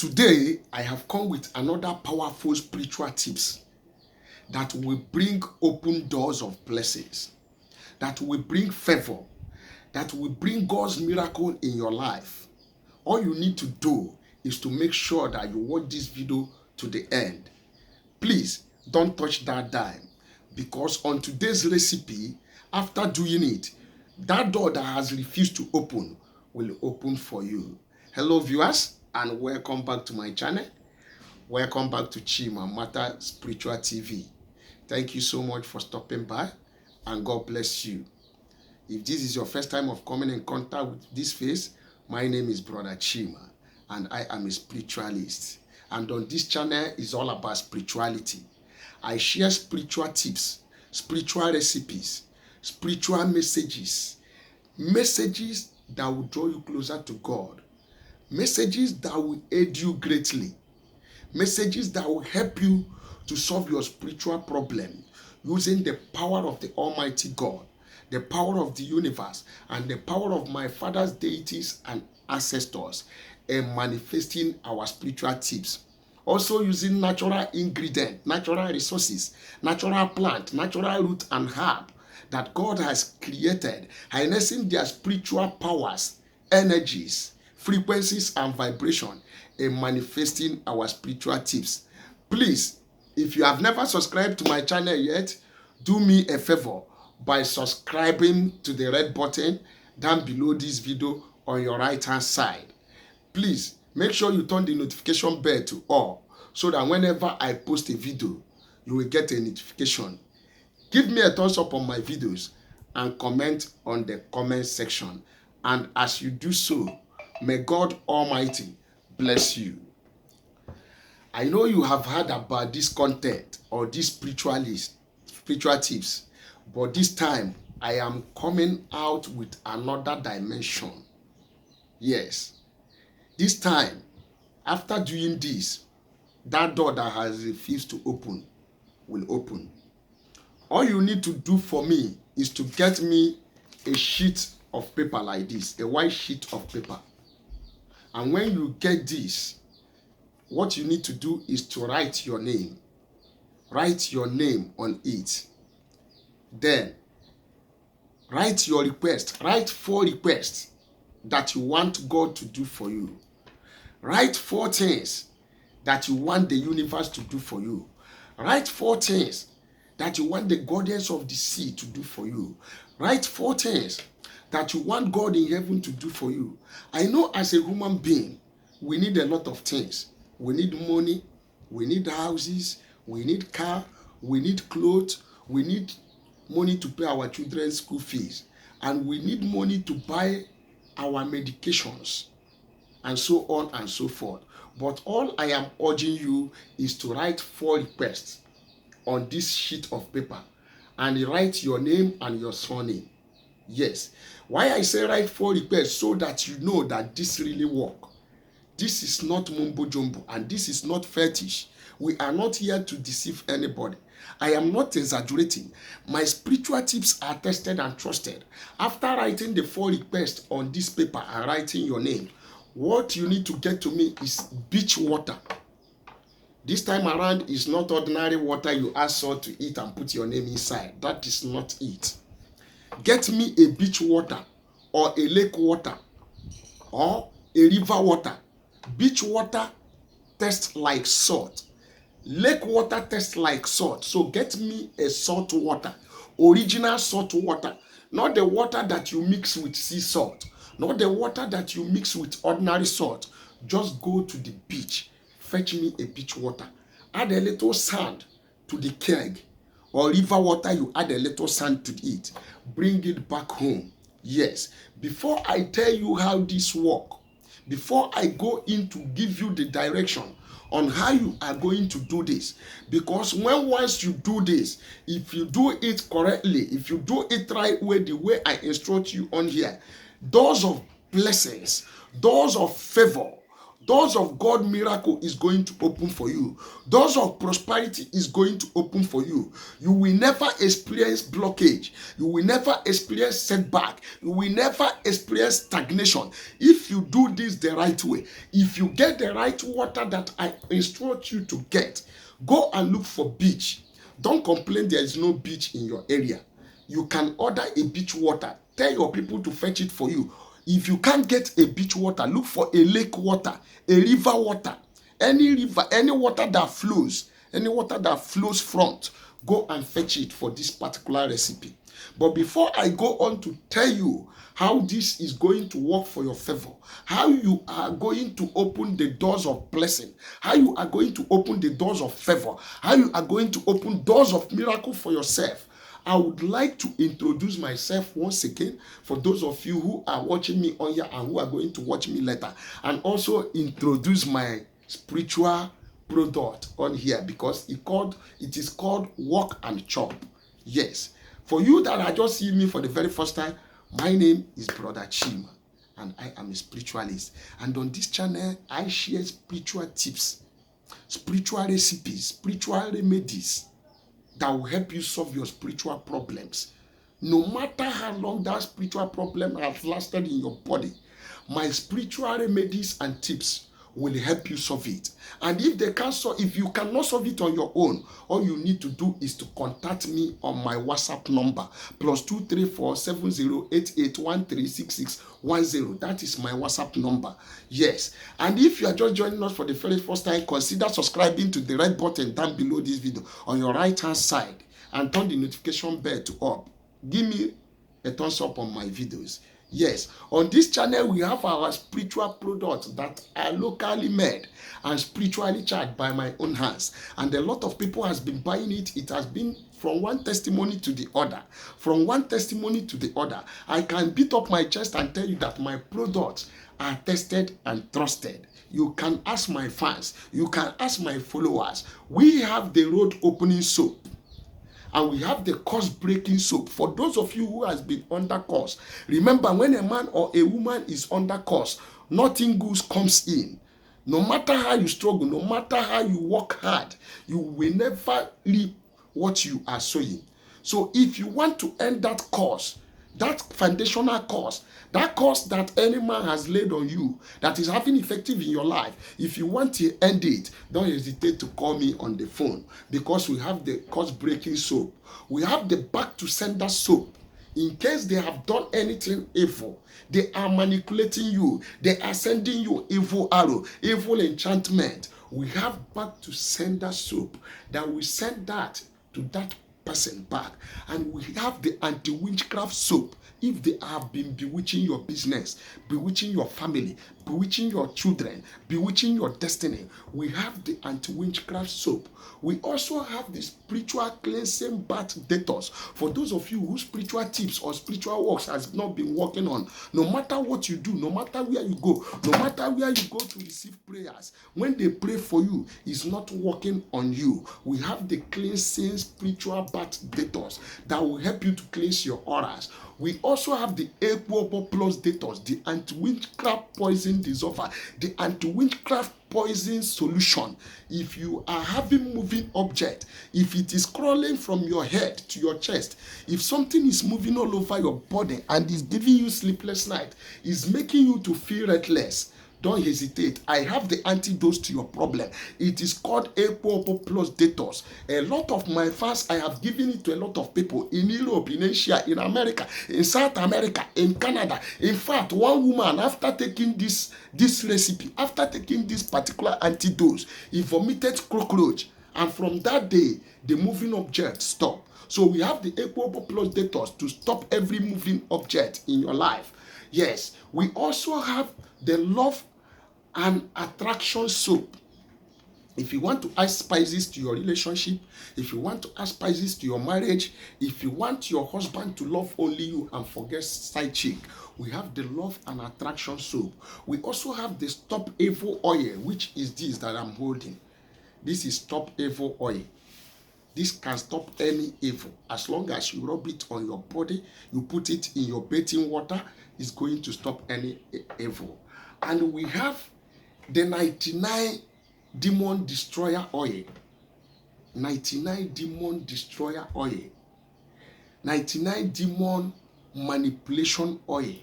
Today, I have come with another powerful spiritual tips that will bring open doors of blessings, that will bring favor, that will bring God's miracle in your life. All you need to do is to make sure that you watch this video to the end. Please don't touch that dime, because on today's recipe, after doing it, that door that has refused to open will open for you. Hello viewers, and welcome back to my channel. Welcome back to Chima Matter Spiritual TV. Thank you so much for stopping by, and God bless you. If this is your first time of coming in contact with this face, my name is Brother Chima, and I am a spiritualist. And on this channel is all about spirituality. I share spiritual tips, spiritual recipes, spiritual messages that will draw you closer to God, messages that will aid you greatly, messages that will help you to solve your spiritual problem using the power of the Almighty God, the power of the universe, and the power of my father's deities and ancestors in manifesting our spiritual tips. Also using natural ingredients, natural resources, natural plant, natural root and herb that God has created, harnessing their spiritual powers, energies, frequencies, and vibration in manifesting our spiritual tips. Please, if you have never subscribed to my channel yet, do me a favor by subscribing to the red button down below this video on your right hand side. Please make sure you turn the notification bell to all, so that whenever I post a video, you will get a notification. Give me a thumbs up on my videos and comment on the comment section. And as you do so, may God Almighty bless you. I know you have heard about this content or this spiritual tips, but this time I am coming out with another dimension. Yes, this time, after doing this, that door that has refused to open will open. All you need to do for me is to get me a sheet of paper like this, a white sheet of paper. And when you get this, what you need to do is to write your name. Write your name on it. Then, write your request. Write 4 requests that you want God to do for you. Write 4 things that you want the universe to do for you. Write 4 things that you want the guardians of the sea to do for you. Write 4 things that you want God in heaven to do for you. I know as a human being, we need a lot of things. We need money, we need houses, we need car, we need clothes, we need money to pay our children's school fees, and we need money to buy our medications, and so on and so forth. But all I am urging you is to write 4 requests on this sheet of paper, and write your name and your surname. Yes. Why I say write 4 requests? So that you know that this really works. This is not mumbo jumbo, and this is not fetish. We are not here to deceive anybody. I am not exaggerating. My spiritual tips are tested and trusted. After writing the 4 requests on this paper and writing your name, what you need to get to me is beach water. This time around is not ordinary water you ask salt to eat and put your name inside. That is not it. Get me a beach water or a lake water or a river water. Beach water tastes like salt. Lake water tastes like salt. So get me a salt water, original salt water, not the water that you mix with sea salt, not the water that you mix with ordinary salt. Just go to the beach, fetch me a beach water, add a little sand to the keg, or river water, you add a little sand to it, bring it back home. Yes, before I tell you how this works, before I go in to give you the direction on how you are going to do this, because once you do this, if you do it correctly, if you do it right way, the way I instruct you on here, doors of blessings, doors of favor, Doors of God miracle is going to open for you. Doors of prosperity is going to open for you. You will never experience blockage. You will never experience setback. You will never experience stagnation if you do this the right way. If you get the right water that I instruct you to get, go and look for beach. Don't complain there is no beach in your area. You can order a beach water. Tell your people to fetch it for you. If you can't get a beach water, look for a lake water, a river water, any river, any water that flows front. Go and fetch it for this particular recipe. But before I go on to tell you how this is going to work for your favor, how you are going to open the doors of blessing, how you are going to open the doors of favor, how you are going to open doors of miracle for yourself, I would like to introduce myself once again for those of you who are watching me on here and who are going to watch me later, and also introduce my spiritual product on here because it is called Walk and Chop. Yes, for you that are just seeing me for the very first time, my name is Brother Chima and I am a spiritualist, and on this channel I share spiritual tips, spiritual recipes, spiritual remedies that will help you solve your spiritual problems. No matter how long that spiritual problem has lasted in your body, my spiritual remedies and tips will help you solve it. And if you cannot solve it on your own, all you need to do is to contact me on my WhatsApp number, +2347088136610. That is my WhatsApp number. Yes. And if you are just joining us for the very first time, consider subscribing to the red button down below this video on your right hand side and turn the notification bell to up. Give me a thumbs up on my videos. Yes, on this channel we have our spiritual products that are locally made and spiritually charged by my own hands, and a lot of people has been buying it. It has been from one testimony to the other, from one testimony to the other. I can beat up my chest and tell you that my products are tested and trusted. You can ask my fans, you can ask my followers. We have the road opening soap, and we have the curse-breaking soap. For those of you who has been under curse, remember, when a man or a woman is under curse, nothing good comes in. No matter how you struggle, no matter how you work hard, you will never reap what you are sowing. So if you want to end that curse, that foundational curse, that curse that any man has laid on you that is having effective in your life, if you want to end it, don't hesitate to call me on the phone, because we have the curse breaking soap. We have the back to sender soap. In case they have done anything evil, they are manipulating you, they are sending you evil arrow, evil enchantment, we have back to sender soap that will send that to that person back. And we have the anti-witchcraft soap. If they have been bewitching your business, bewitching your family, bewitching your children, bewitching your destiny, we have the anti-witchcraft soap. We also have the spiritual cleansing bath detox. For those of you whose spiritual tips or spiritual works has not been working on, no matter what you do, no matter where you go, no matter where you go to receive prayers, when they pray for you, it's not working on you. We have the cleansing spiritual bath detox that will help you to cleanse your auras. We also have the Equopo Plus detox, the anti-witchcraft poison dissolver, the anti-witchcraft poison solution. If you are having moving object, if it is crawling from your head to your chest, if something is moving all over your body and is giving you sleepless night, is making you to feel restless, don't hesitate. I have the antidote to your problem. It is called Equopo Plus Detox. A lot of my fans, I have given it to a lot of people in Europe, in Asia, in America, in South America, in Canada. In fact, one woman, after taking this recipe, after taking this particular antidote, he vomited cockroach. And from that day, the moving object stopped. So we have the Equopo Plus Detox to stop every moving object in your life. Yes, we also have the Love and Attraction soap. If you want to add spices to your relationship, if you want to add spices to your marriage, if you want your husband to love only you and forget side chick, we have the Love and Attraction soap. We also have the Stop Evil oil, which is this that I'm holding. This is Stop Evil oil. This can stop any evil. As long as you rub it on your body, you put it in your bathing water, it's going to stop any evil. And we have the 99 demon destroyer oil, 99 demon destroyer oil, 99 demon manipulation oil,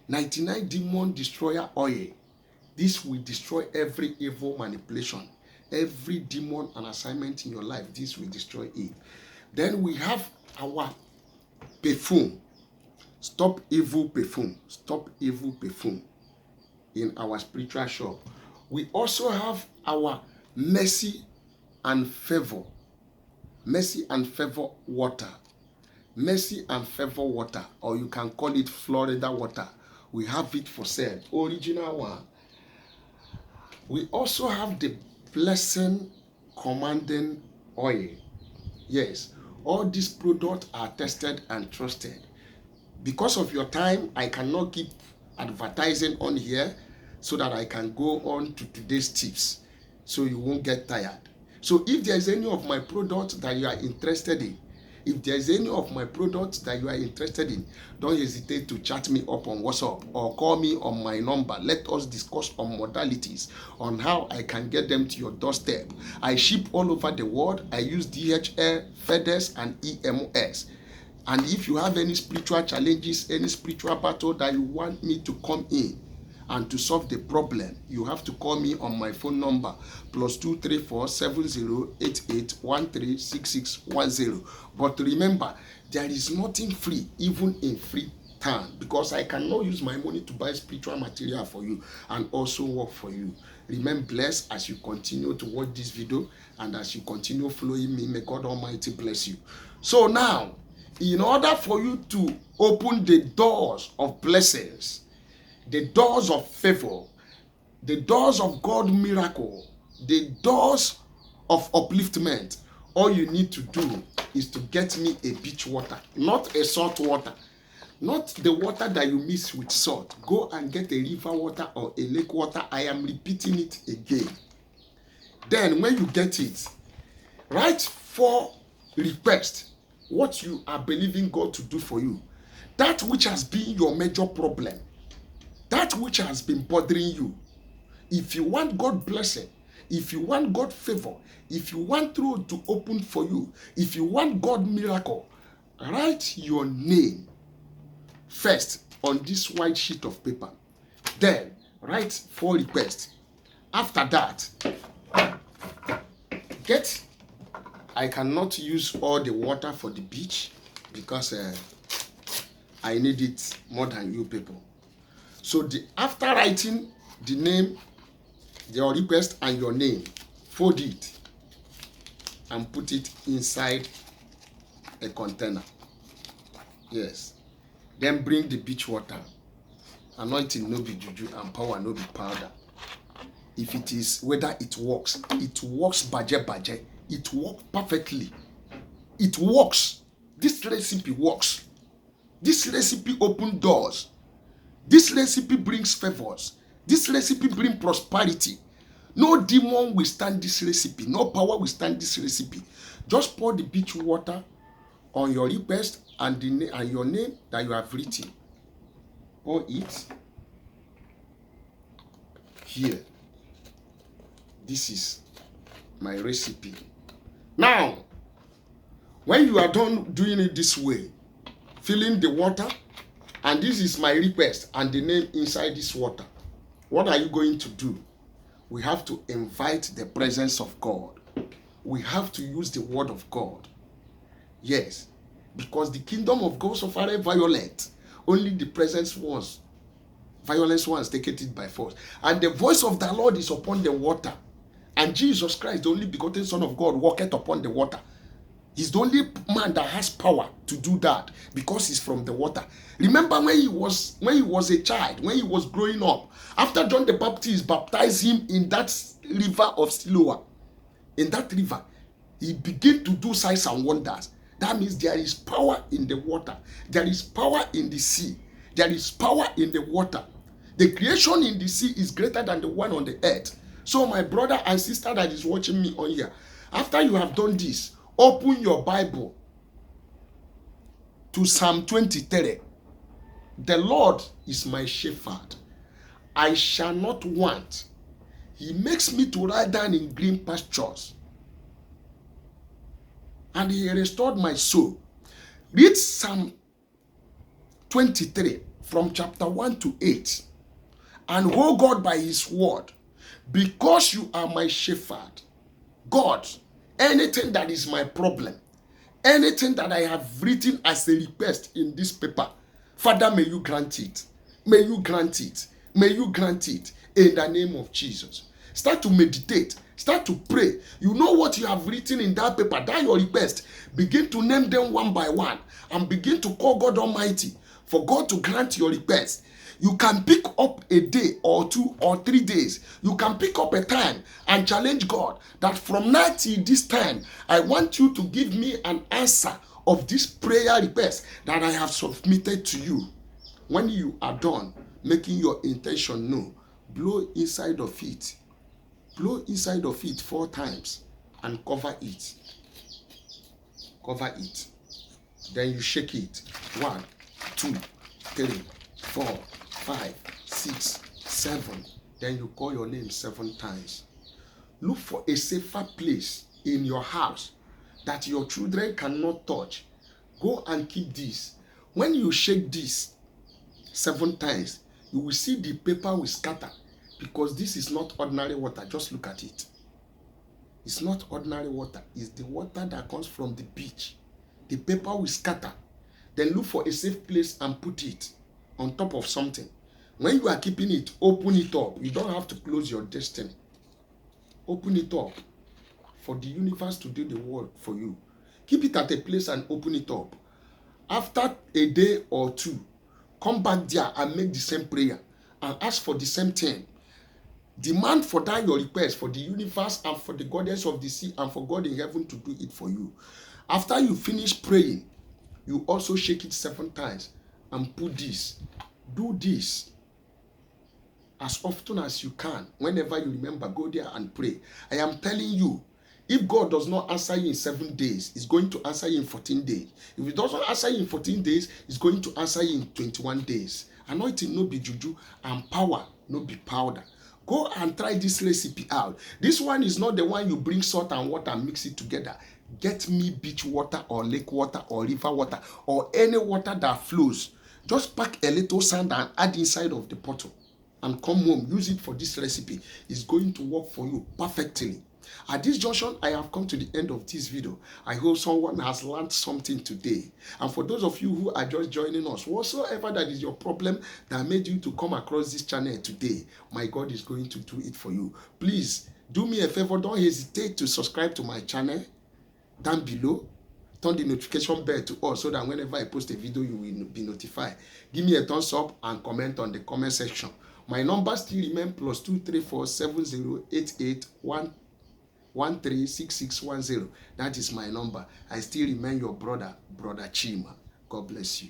99 demon destroyer oil. This will destroy every evil manipulation, every demon and assignment in your life. This will destroy it. Then we have our perfume. Stop evil perfume. Stop evil perfume in our spiritual shop. We also have our mercy and favor. Mercy and favor water. Mercy and favor water, or you can call it Florida water. We have it for sale. Original one. We also have the blessing commanding oil. Yes, all these products are tested and trusted. Because of your time, I cannot keep advertising on here so that I can go on to today's tips so you won't get tired. So if there is any of my products that you are interested in, don't hesitate to chat me up on WhatsApp or call me on my number. Let us discuss on modalities on how I can get them to your doorstep. I ship all over the world. I use DHL, FedEx, and EMS. And if you have any spiritual challenges, any spiritual battle that you want me to come in and to solve the problem, you have to call me on my phone number +234 7088 136610. But remember, there is nothing free, even in free time, because I cannot use my money to buy spiritual material for you and also work for you. Remain blessed as you continue to watch this video and as you continue following me. May God Almighty bless you. So now, in order for you to open the doors of blessings, the doors of favor, the doors of God miracle, the doors of upliftment, all you need to do is to get me a beach water, not a salt water, not the water that you mix with salt. Go and get a river water or a lake water. I am repeating it again. Then when you get it, write 4 requests, what you are believing God to do for you, that which has been your major problem, that which has been bothering you. If you want God blessing, if you want God favor, if you want road to open for you, if you want God miracle, write your name first on this white sheet of paper. Then write 4 requests. After that, I cannot use all the water for the beach because I need it more than you people. So after writing the name, your request and your name, fold it and put it inside a container. Yes. Then bring the beach water. Anointing no be juju and power no be powder. If it is, whether it works baje. It works perfectly. It works. This recipe works. This recipe opens doors. This recipe brings favors. This recipe brings prosperity. No demon will stand this recipe. No power will stand this recipe. Just pour the beach water on your request and your name that you have written. Pour it here. This is my recipe. Now, when you are done doing it this way, filling the water, and this is my request and the name inside this water, what are you going to do? We have to invite the presence of God. We have to use the word of God. Yes, because the kingdom of God suffered violence. Only the presence was. Violence ones take it by force. And the voice of the Lord is upon the water. And Jesus Christ, the only begotten Son of God, walketh upon the water. He's the only man that has power to do that because he's from the water. Remember when he was a child, when he was growing up, after John the Baptist baptized him in that river of Siloam, in that river, he began to do signs and wonders. That means there is power in the water. There is power in the sea. There is power in the water. The creation in the sea is greater than the one on the earth. So my brother and sister that is watching me on here, after you have done this, open your Bible to Psalm 23. The Lord is my shepherd. I shall not want. He makes me to lie down in green pastures. And he restored my soul. Read Psalm 23 from chapter 1 to 8. And hold God by his word, because you are my shepherd. God, anything that is my problem, anything that I have written as a request in this paper, Father, may you grant it. May you grant it. May you grant it in the name of Jesus. Start to meditate. Start to pray. You know what you have written in that paper, that your request. Begin to name them one by one and begin to call God Almighty for God to grant your request. You can pick up a day or 2 or 3 days. You can pick up a time and challenge God that from now till this time, I want you to give me an answer of this prayer request that I have submitted to you. When you are done making your intention known, blow inside of it. Blow inside of it 4 times and cover it. Cover it. Then you shake it. 1, 2, 3, 4, 5, 6, 7. Then you call your name 7 times. Look for a safer place in your house that your children cannot touch. Go and keep this. When you shake this 7 times, you will see the paper will scatter, because this is not ordinary water. Just look at it. It's not ordinary water. It's the water that comes from the beach. The paper will scatter. Then look for a safe place and put it on top of something. When you are keeping it, open it up. You don't have to close your destiny. Open it up for the universe to do the work for you. Keep it at a place and open it up. After a day or 2, come back there and make the same prayer and ask for the same thing. Demand for that your request for the universe and for the goddess of the sea and for God in heaven to do it for you. After you finish praying, you also shake it 7 times and put this. Do this as often as you can. Whenever you remember, go there and pray. I am telling you, if God does not answer you in 7 days, He's going to answer you in 14 days. If He doesn't answer you in 14 days, He's going to answer you in 21 days. Anointing no be juju and power no be powder. Go and try this recipe out. This one is not the one you bring salt and water and mix it together. Get me beach water or lake water or river water or any water that flows. Just pack a little sand and add inside of the bottle and come home. Use it for this recipe. It's going to work for you perfectly. At this junction, I have come to the end of this video. I hope someone has learned something today. And for those of you who are just joining us, whatsoever that is your problem that made you to come across this channel today, my God is going to do it for you. Please do me a favor. Don't hesitate to subscribe to my channel down below. Turn the notification bell to all so that whenever I post a video, you will be notified. Give me a thumbs up and comment on the comment section. My number still remains +234 7088 136610. That is my number. I still remain your brother Chima. God bless you.